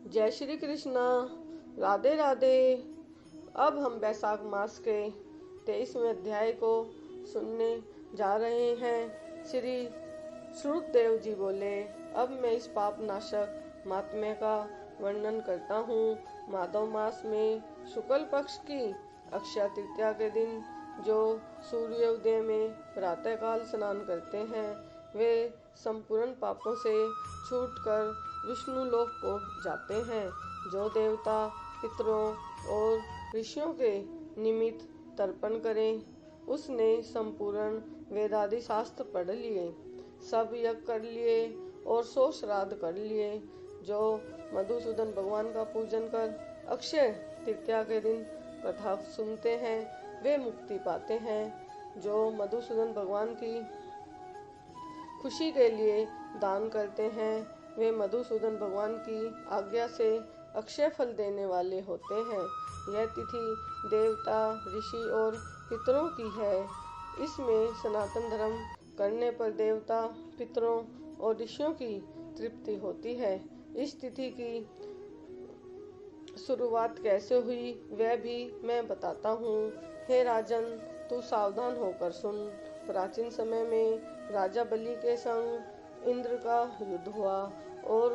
जय श्री कृष्णा। राधे राधे। अब हम वैशाख मास के 23वें अध्याय को सुनने जा रहे हैं। श्री श्रुतदेव जी बोले, अब मैं इस पाप नाशक महात्म्य का वर्णन करता हूँ। माधव मास में शुक्ल पक्ष की अक्षय तृतीया के दिन जो सूर्योदय में प्रातःकाल स्नान करते हैं, वे संपूर्ण पापों से छूटकर विष्णु लोक को जाते हैं। जो देवता पितरों और ऋषियों के निमित्त तर्पण करें, उसने संपूर्ण वेदादि शास्त्र पढ़ लिए, सब यज्ञ कर लिए और 100 श्राद्ध कर लिए। जो मधुसूदन भगवान का पूजन कर अक्षय तृतीया के दिन कथा सुनते हैं, वे मुक्ति पाते हैं। जो मधुसूदन भगवान की खुशी के लिए दान करते हैं, वे मधुसूदन भगवान की आज्ञा से अक्षय फल देने वाले होते हैं। यह तिथि देवता, ऋषि और पितरों की है। इसमें सनातन धर्म करने पर देवता, पितरों और ऋषियों की तृप्ति होती है। इस तिथि की शुरुआत कैसे हुई, वह भी मैं बताता हूँ। हे राजन, तू सावधान होकर सुन। प्राचीन समय में राजा बलि के संग इंद्र का युद्ध हुआ और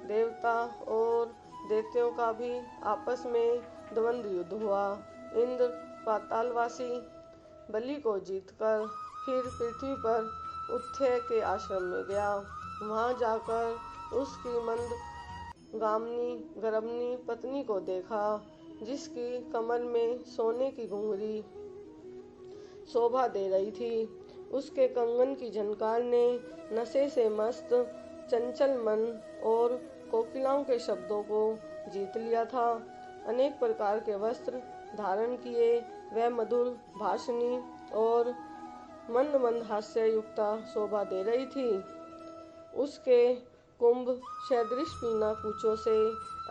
देवता और दैत्यों का भी आपस में द्वंद्व युद्ध हुआ। इंद्र पातालवासी बलि को जीतकर फिर पृथ्वी पर उत्थेय के आश्रम में गया। वहां जाकर उसकी मंदगामिनी गर्भनी पत्नी को देखा, जिसकी कमर में सोने की घुंघरी शोभा दे रही थी। उसके कंगन की झनकार ने नशे से मस्त चंचल मन और कोकिलाओं के शब्दों को जीत लिया था। अनेक प्रकार के वस्त्र धारण किए वह मधुर भाषणी और मंद मंद हास्य युक्ता शोभा दे रही थी। उसके कुंभ सदृश पीना कुचों से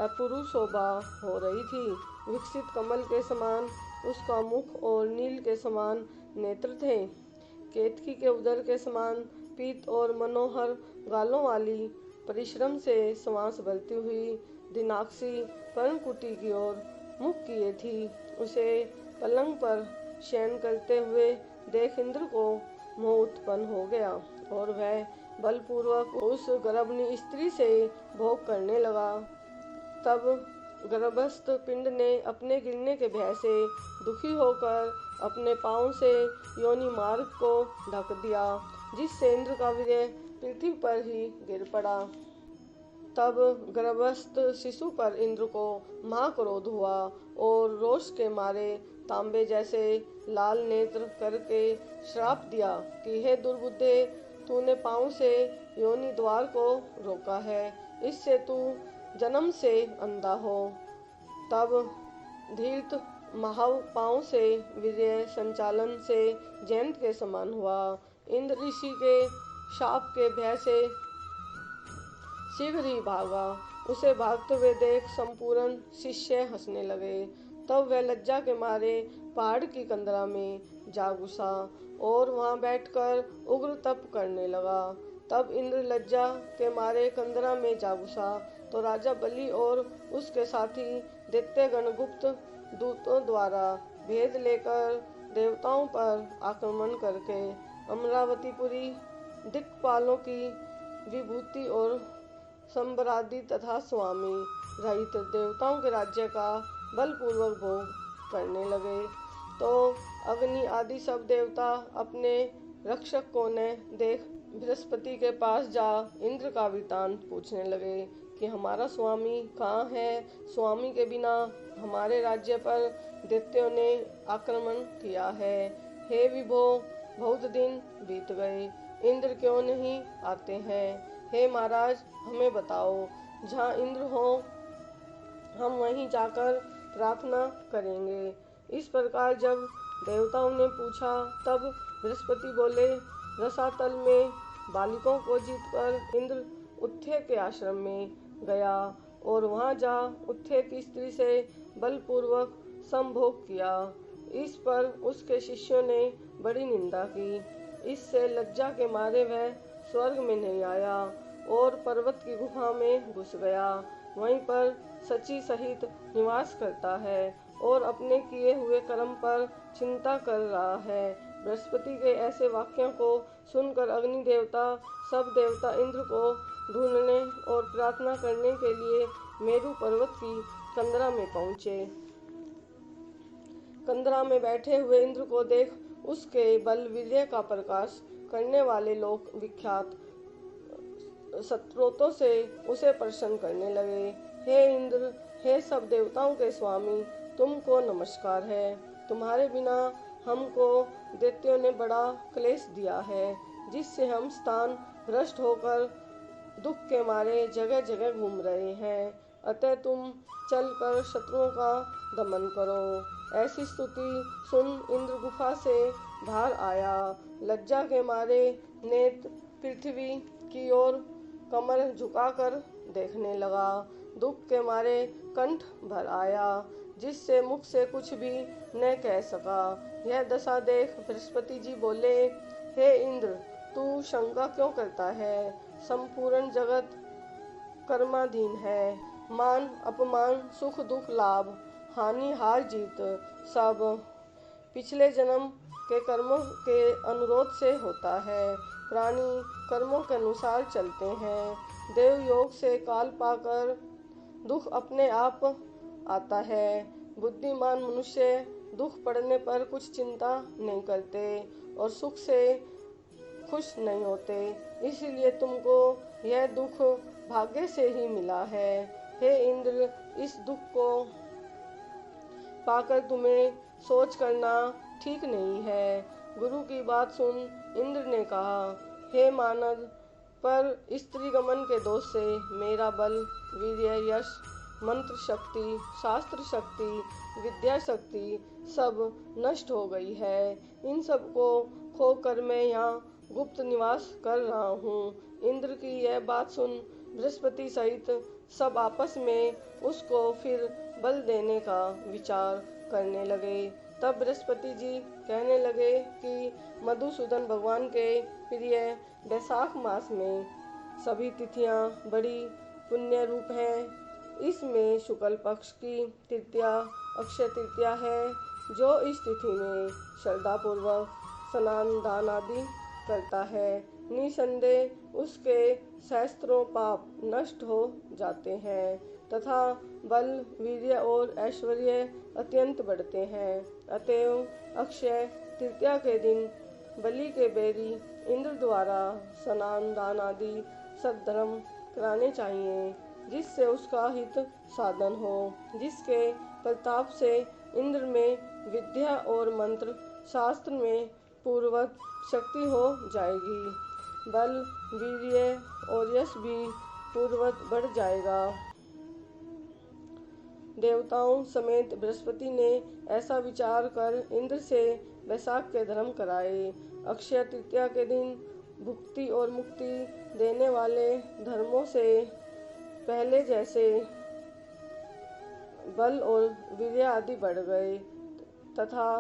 अपूर्व शोभा हो रही थी। विकसित कमल के समान उसका मुख और नील के समान नेत्र थे। केतकी के उदर के समान पीत और मनोहर गालों वाली, परिश्रम से श्वास भरती हुई दिनाक्षी पर्णकुटी की ओर मुख किए थी। उसे पलंग पर शयन करते हुए देख इंद्र को मोह उत्पन्न हो गया और वह बलपूर्वक उस गर्भनी स्त्री से भोग करने लगा। तब गर्भस्थ पिंड ने अपने गिरने के भय से दुखी होकर अपने पांव से योनि मार्ग को ढक दिया, जिससे इंद्र का वीर्य पृथ्वी पर ही गिर पड़ा। तब गर्भस्थ शिशु पर इंद्र को महाक्रोध हुआ और रोष के मारे तांबे जैसे लाल नेत्र करके श्राप दिया कि हे दुर्बुद्धे, तूने पांव से योनि द्वार को रोका है, इससे तू जन्म से अंधा हो। तब धीर्त महाव पांव से वीर्य संचालन से जयंत के समान हुआ। इंद्र ऋषि के शाप के भय से शीघ्र ही भागा। उसे भागते हुए देख संपूर्ण शिष्य हंसने लगे। तब वह लज्जा के मारे पहाड़ की कंदरा में जा घुसा और वहां बैठकर उग्र तप करने लगा। तब इंद्र लज्जा के मारे कंदरा में जा घुसा तो राजा बलि और उसके साथी दैत्यगण गुप्त दूतों द्वारा भेद लेकर देवताओं पर आक्रमण करके अमरावतीपुरी दिक्पालों की विभूति और संबरादि तथा स्वामी रहित देवताओं के राज्य का बलपूर्वक भोग करने लगे। तो अग्नि आदि सब देवता अपने रक्षक को न देख बृहस्पति के पास जा इंद्र का वृतांत पूछने लगे कि हमारा स्वामी कहाँ है। स्वामी के बिना हमारे राज्य पर दैत्यों ने आक्रमण किया है। हे विभो, बहुत दिन बीत गए, इंद्र क्यों नहीं आते हैं। हे महाराज, हमें बताओ, जहाँ इंद्र हो हम वहीं जाकर प्रार्थना करेंगे। इस प्रकार जब देवताओं ने पूछा, तब बृहस्पति बोले, रसातल में बालिकों को जीतकर इंद्र उत्थेय के आश्रम में गया और वहां जा उत्थेय की स्त्री से बलपूर्वक संभोग किया। इस पर उसके शिष्यों ने बड़ी निंदा की। इससे लज्जा के मारे वह स्वर्ग में नहीं आया और पर्वत की गुफा में घुस गया। वहीं पर सची सहित निवास करता है और अपने किए हुए कर्म पर चिंता कर रहा है। बृहस्पति के ऐसे वाक्यों को सुनकर अग्नि देवता सब देवता इंद्र को ढूंढने और प्रार्थना करने के लिए मेरु पर्वत की कंदरा में पहुँचे। कंदरा में बैठे हुए इंद्र को देख उसके बल वीर्य का प्रकाश करने वाले लोग विख्यात स्त्रोतों से उसे प्रसन्न करने लगे। हे इंद्र, हे सब देवताओं के स्वामी, तुमको नमस्कार है। तुम्हारे बिना हमको दैत्यों ने बड़ा क्लेश दिया है, जिससे हम स्थान भ्रष्ट होकर दुख के मारे जगह जगह घूम रहे हैं। अतः तुम चलकर शत्रुओं का दमन करो। ऐसी स्तुति सुन इंद्र गुफा से बाहर आया। लज्जा के मारे नेत्र पृथ्वी की ओर कमर झुकाकर देखने लगा। दुख के मारे कंठ भर आया, जिससे मुख से कुछ भी न कह सका। यह दशा देख बृहस्पति जी बोले, हे इंद्र, तू शंका क्यों करता है? संपूर्ण जगत कर्माधीन है। मान अपमान, सुख दुख, लाभ हानि, हार जीत सब पिछले जन्म के कर्मों के अनुरोध से होता है। प्राणी कर्मों के अनुसार चलते हैं। देव योग से काल पाकर दुख अपने आप आता है। बुद्धिमान मनुष्य दुख पड़ने पर कुछ चिंता नहीं करते और सुख से खुश नहीं होते। इसीलिए तुमको यह दुख भाग्य से ही मिला है। हे इंद्र, इस दुख को पाकर तुम्हें सोच करना ठीक नहीं है। गुरु की बात सुन इंद्र ने कहा, हे मानद, पर स्त्री गमन के दोष से मेरा बल, वीर्य, यश, मंत्र शक्ति, शास्त्र शक्ति, विद्या शक्ति सब नष्ट हो गई है। इन सब को खोकर मैं यहाँ गुप्त निवास कर रहा हूँ। इंद्र की यह बात सुन बृहस्पति सहित सब आपस में उसको फिर बल देने का विचार करने लगे। तब बृहस्पति जी कहने लगे कि मधुसूदन भगवान के प्रिय वैशाख मास में सभी तिथियां बड़ी पुण्य रूप हैं। इसमें शुक्ल पक्ष की तृतीया अक्षय तृतीया है। जो इस तिथि में श्रद्धापूर्वक स्नान दान आदि करता है, निसंदेह उसके सहस्त्रों पाप नष्ट हो जाते हैं तथा बल, वीर्य और ऐश्वर्य अत्यंत बढ़ते हैं। अतएव अक्षय तृतीया के दिन बलि के बैरी इंद्र द्वारा स्नान दान आदि सद्धर्म कराने चाहिए, जिससे उसका हित साधन हो, जिसके प्रताप से इंद्र में विद्या और मंत्र शास्त्र में पूर्वत शक्ति हो जाएगी। बल, वीर्य और यश भी पूर्वत बढ़ जाएगा। देवताओं समेत बृहस्पति ने ऐसा विचार कर इंद्र से वैशाख के धर्म कराए। अक्षय तृतीया के दिन भुक्ति और मुक्ति देने वाले धर्मों से पहले जैसे बल और वीर्य आदि बढ़ गए तथा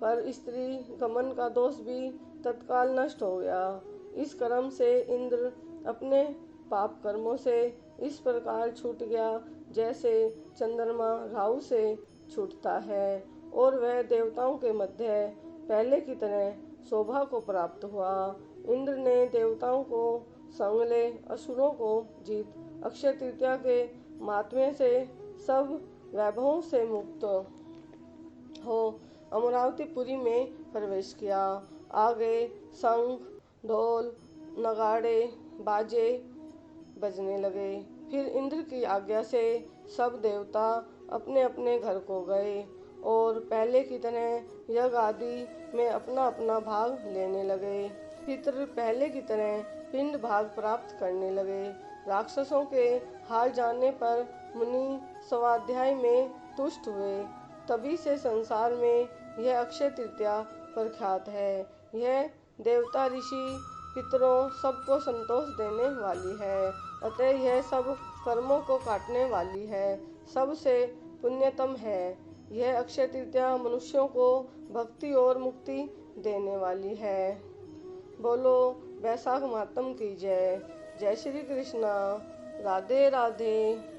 पर स्त्री गमन का दोष भी तत्काल नष्ट हो गया। इस कर्म से इंद्र अपने पाप कर्मों से इस प्रकार छूट गया जैसे चंद्रमा राहु से छूटता है और वह देवताओं के मध्य पहले की तरह शोभा को प्राप्त हुआ। इंद्र ने देवताओं को संग ले असुरों को जीत अक्षय तृतीया के महात्म्य से सब वैभवों से मुक्त हो अमरावतीपुरी में प्रवेश किया। आगे शंख, ढोल, नगाड़े, बाजे बजने लगे। फिर इंद्र की आज्ञा से सब देवता अपने अपने घर को गए और पहले की तरह यज्ञ आदि में अपना अपना भाग लेने लगे। पितृ पहले की तरह पिंड भाग प्राप्त करने लगे। राक्षसों के हार जाने पर मुनि स्वाध्याय में तुष्ट हुए। तभी से संसार में यह अक्षय तृतीया प्रख्यात है। यह देवता, ऋषि, पितरों सबको संतोष देने वाली है। अतः यह सब कर्मों को काटने वाली है, सबसे पुण्यतम है। यह अक्षय तृतीया मनुष्यों को भक्ति और मुक्ति देने वाली है। बोलो वैशाख मातम की जय। जय श्री कृष्णा। राधे राधे।